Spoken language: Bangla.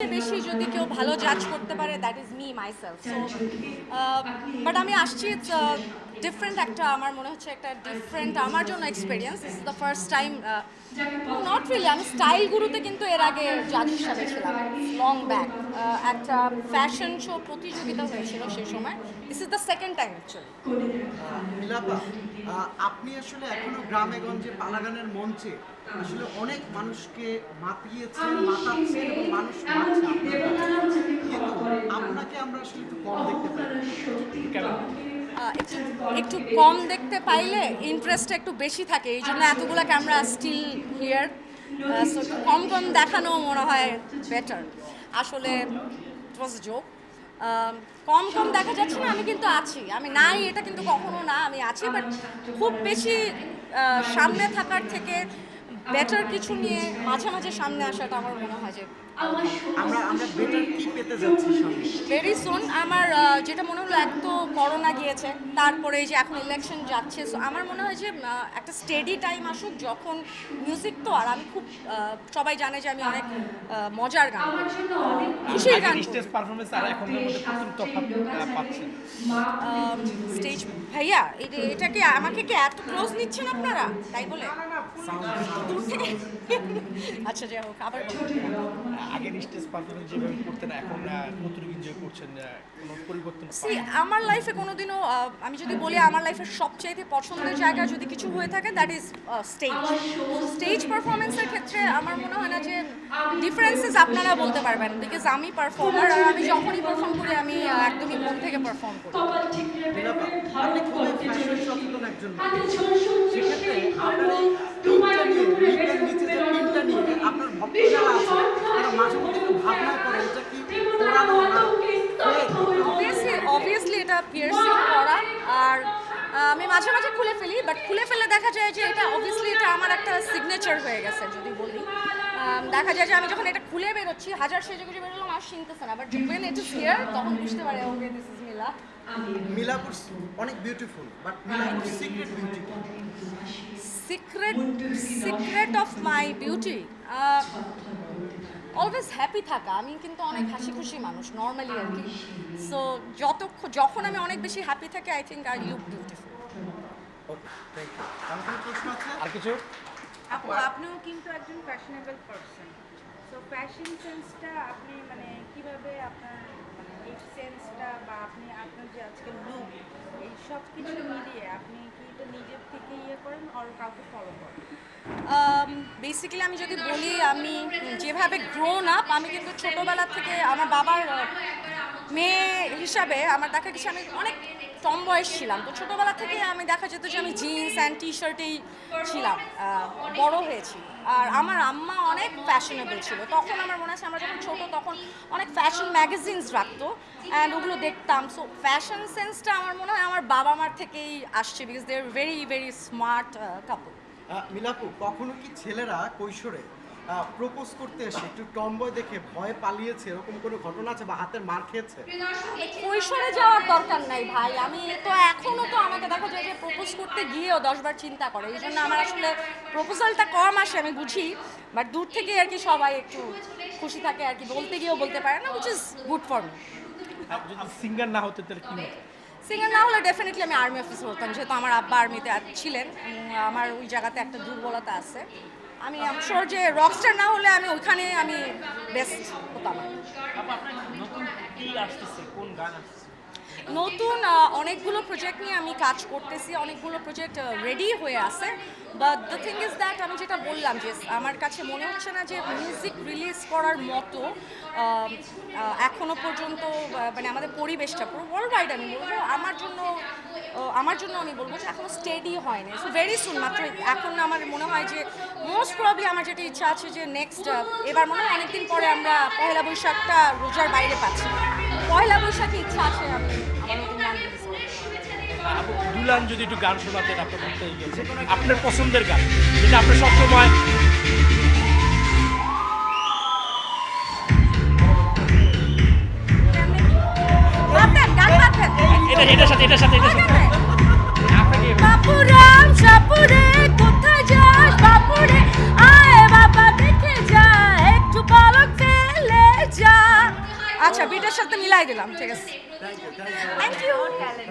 বেশি যদি কেউ ভালো জাজ করতে পারে that is me myself. So but আমি আসছি ডিফারেন্ট একটা, আমার মনে হচ্ছে একটা ডিফারেন্ট আমার জন্য experience. This is the first time, not really, আমি স্টাইল গুরুতে কিন্তু এর আগে জাজ হিসাবে ছিলাম লং ব্যাক। একটা ফ্যাশন শো প্রতিযোগিতা হয়েছিল সেই সময়। This is the second time actually. মিলাপা, আপনি আসলে এখনো গ্রামে গঞ্জে পালাগানের মঞ্চে আসলে অনেক মানুষকে মাতিয়েছেন, মাতাচ্ছেন এবং মানুষ মাতছে কিন্তু আপনাকে আমরা আসলে একটু কম দেখতে পাই। একটু কম দেখতে পাইলে ইন্টারেস্টটা একটু বেশি থাকে, এই জন্য এতগুলো ক্যামেরা স্টিল হিয়ার। সো কম কম দেখানো মনে হয় বেটার। আসলে ইট ওয়াজ জোক। কম কম দেখা যাচ্ছে না, আমি কিন্তু আছি, আমি নাই এটা কিন্তু কখনো না, আমি আছি। বাট খুব বেশি সামনে থাকার থেকে বেটার কিছু নিয়ে মাঝে মাঝে সামনে আসাটা আমার মনে হয় যে আমরা বেটার কি পেতে যাচ্ছি সামনে ভেরি সুন। আমার যেটা মনে হলো, এক তো করোনা গিয়েছে, তারপরে এই যে এখন ইলেকশন যাচ্ছে। সো আমার মনে হয় যে একটা স্টেডি টাইম আসুক, যখন মিউজিক তো, আর আমি খুব সবাই জানে যে আমি অনেক মজার গান করি, খুশির গান স্টেজ পারফরম্যান্স আর এখনের মধ্যে প্রচুর তফাৎ পাচ্ছেন। স্টেজ ভাইয়া, এটা কি আমাকে কি এত ক্লোজ নিচ্ছেন আপনারা তাই বলে দূর থেকে? আচ্ছা যাই হোক, আবার আগের স্টেজ পারফরম্যান্স যেভাবে করতেন এখন কতটুকু এনজয় করছেন, কোনো পরিবর্তন? আমার লাইফে কোনোদিনও, আমি যদি বলি আমার লাইফের সবচাইতে পছন্দের জায়গা যদি কিছু হয়ে থাকে দ্যাট ইজ স্টেজ। স্টেজ পারফরমেন্সের ক্ষেত্রে আমার মনে হয় না যে ডিফারেন্সেস আপনারা বলতে পারবেন, বিকজ আমি পারফর্মার, আর আমি যখনই পারফর্ম করি আমি একদমই মন থেকে পারফর্ম করি। মিলাপা, আপনি খুবই ফ্যাশন সচেতন একজন মানুষ। সেক্ষেত্রে আপনার এই পিনটা নিয়ে, পিনটার নিচে যে পিনটা নিয়ে আপনার ভক্ত যারা আছে তারা মাঝে মধ্যে একটু ভাবনা করে এটা কি পুরানো না অবভিয়াসলি এটা পিয়ার্সিং করা, আর আমি মাঝে মাঝে খুলে ফেলি, বাট খুলে ফেলে দেখা যায় যে এটা অবভিয়াসলি এটা আমার একটা সিগনেচার হয়ে গেছে যদি বলি। দেখা যায় যে আমি যখন এটা খুলে বেরোচ্ছি, হাজার সেজেগুজি বেরোলাম আর চিনতেছে না, বাট যখন ইট ইজ হিয়ার তখন বুঝতে পারে ওকে দিস ইজ মিলা। মিলাপুর অনেক বিউটিফুল, বাট মিলাপুর secret beauty secret of my beauty always happy থাকা। আমি কিন্তু অনেক হাসি খুশি মানুষ নর্মালি আর কি। সো যখন আমি অনেক বেশি হ্যাপি থাকি, I think I look beautiful. Okay, thank you. আমার কোনো প্রশ্ন আছে? আর কিছু? আপনিও কিন্তু একজন ফ্যাশনেবল পারসন। সো ফ্যাশন সেন্সটা আপনি মানে কিভাবে আপনার মানে এই সেন্সটা বা আপনি আপনার যে আজকে লুক, এই সব কিছু মিলিয়ে আপনি কি এটা নিজের থেকে ইয়ে করেন আর কাউকে ফলো করেন? বেসিক্যালি আমি যদি বলি, আমি যেভাবে গ্রোন আপ, আমি কিন্তু ছোটোবেলা থেকে আমার বাবার মেয়ে হিসাবে আমার দেখা গেছে আমি অনেক কম বয়স ছিলাম, তো ছোটোবেলা থেকে আমি দেখা যেত যে আমি জিন্স অ্যান্ড টি শার্টেই ছিলাম, বড় হয়েছি। আর আমার আম্মা অনেক ফ্যাশনেবল ছিল, তখন আমার মনে আছে আমরা যখন ছোটো তখন অনেক ফ্যাশন ম্যাগাজিনস রাখতো অ্যান্ড ওগুলো দেখতাম। সো ফ্যাশন সেন্সটা আমার মনে হয় আমার বাবা মার থেকেই আসছে, because they are very very smart couple. মিলাপু, কখনো কি ছেলেরা কৈশোরে প্রপোজ করতে এসে একটু টমবয় দেখে ভয় পালিয়েছে, এরকম কোনো ঘটনা আছে বা হাতের মার খেয়েছে? কৈশোরে যাওয়ার দরকার নাই ভাই, আমি তো এখনও তো আমাকে দেখা যায় যে প্রপোজ করতে গিয়েও 10 বার চিন্তা করে, এই জন্য আমার আসলে প্রপোজালটা কম আসে, আমি বুঝি। বাট দূর থেকে আর কি সবাই একটু খুশি থাকে আর কি, বলতে গিয়েও বলতে পারে না, which is good for me. যদি সিঙ্গার না হতে তাহলে কি হতো? সিঙ্গার না হলে ডেফিনেটলি আমি আর্মি অফিসার হতাম, যেহেতু আমার আব্বা আর্মিতে ছিলেন। আমার ওই জায়গাতে একটা দুর্বলতা আছে, আমি শিওর যে রকস্টার না হলে আমি ওইখানে আমি বেস্ট হতাম। নতুন অনেকগুলো প্রজেক্ট নিয়ে আমি কাজ করতেছি, অনেকগুলো প্রজেক্ট রেডি হয়ে আছে। But the thing is that, আমি যেটা বললাম যে আমার কাছে মনে হচ্ছে না যে মিউজিক রিলিজ করার মতো এখনো পর্যন্ত মানে আমাদের পরিবেশটা পুরো ওয়ার্ল্ড ওয়াইড, আমি বলবো আমার জন্য আমি বলবো যে এখনো স্টেডি হয়নি। সো ভেরি সুন, মাত্র এখন আমার মনে হয় যে মোস্ট প্রবলি আমার যেটা ইচ্ছা আছে যে নেক্সট এবার মনে হয় অনেকদিন পরে আমরা পয়লা বৈশাখটা রোজার বাইরে পাচ্ছি, পয়লা বৈশাখে ইচ্ছা আছে আমি আমার নতুন গান রিলিজ করব। দুলান যদি একটু গান শোনাতেন আপনার করতে গিয়েছে, আপনার পছন্দের গান যেটা আপনার সবসময় এটার সাথে বাপুরাম সাপুরে কোথায় যাস বাপুরে, আয় বাবা দেখে যা, একটু পলক ফেলে যা। আচ্ছা বিটের সাথে মিলাই দিলাম, ঠিক আছে। Thank you thank you.